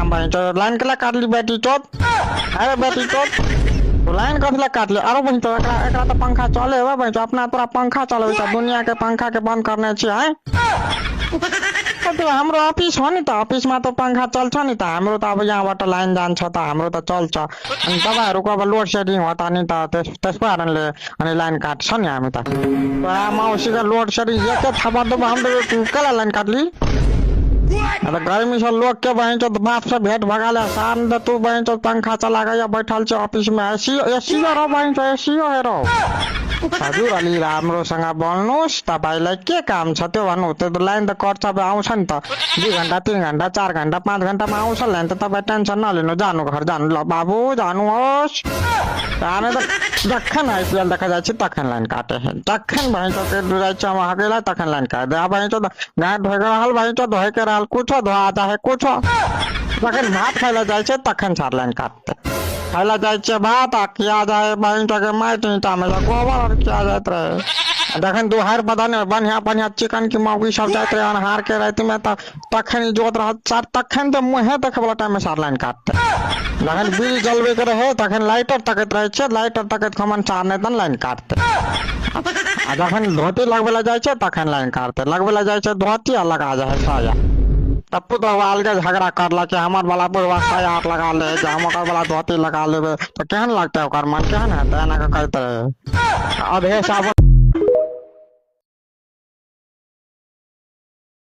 काम भाई तो लाइन के काट ली बेटी चोत। अरे बेटी चोत तो लाइन कथले काट ले। अरे भाई तो एकरा तो पंखा चले हो भाई तो अपना तोरा पंखा चले तो दुनिया के पंखा के बंद करने छी है। तो हाम्रो ऑफिस हो नि त ऑफिस में तो पंखा चल्छ नि त हाम्रो त अब यहाँबाट लाइन जान्छ त हाम्रो त चल्छ अनि तपाईहरुको अब लोड सेडिङ हो त नि त त्यसको कारणले अनि लाइन काट्छ नि हामी त मौसीको लोड सेडिङ एकै थापा त हाम्रो कला लाइन काट्ली। अरे गर्मी से लोग के बहन चो बाप से भेंट भगा ले शाम तू बहन चो पंखा चला गया बैठल छे ऑफिस में एसी एसी रो बहन चो एसी है रो। हजुर अलि राम्रोसँग बोल्नुस् तपाईलाई के काम छ त्यो भन्नु त्यो लाइन त कट्छ अब आउँछ नि त 2 घण्टा 3 घण्टा 4 घण्टा 5 घण्टामा आउँछ लाइन त तपाई टेन्सन नलिनु जानु घर जानु ल बाबु जानुहोस्। हामी त जखन आइपिएल देखा जाए तखन लाइन काटे जखन बहन चो के जाए छ वहाँकेलाई तखन लाइन काटे अब बहन चो गाय धोए के रहल बहन चो धोए के रहल कुछो धोआ चाहे कुछो जखन भात खाइला जाए छ तखन सार लाइन काटते खाइला जाए छ भात आ किया जाए बहन चो के माटी ईटा में गोबर और किया जात रहे जखन दुहार बदन बढ़िया बढ़िया चिकन की मौगी सब जात रहे अनहार के रात में तखन जोत रह चार तखन तो मुहे देखे वाला टाइम में सार लाइन काटते जखन बिल जलबे के रहे तखन लाइटर तकत रहे छे लाइटर तकत खमन चार नहीं तन लाइन काटते आ जखन धोती लगबे जाए छे तखन लाइन काटते लगबे जाए छे धोती आ लगा जाए साया तब तो अलगे झगड़ा करला के हमार वाला बुढ़वा साया हाथ लगा ले जे हम ओकर वाला धोती लगा लेबे तो केहन लगते ओकर मन केहन हेतै एना के कहते अधे साबुन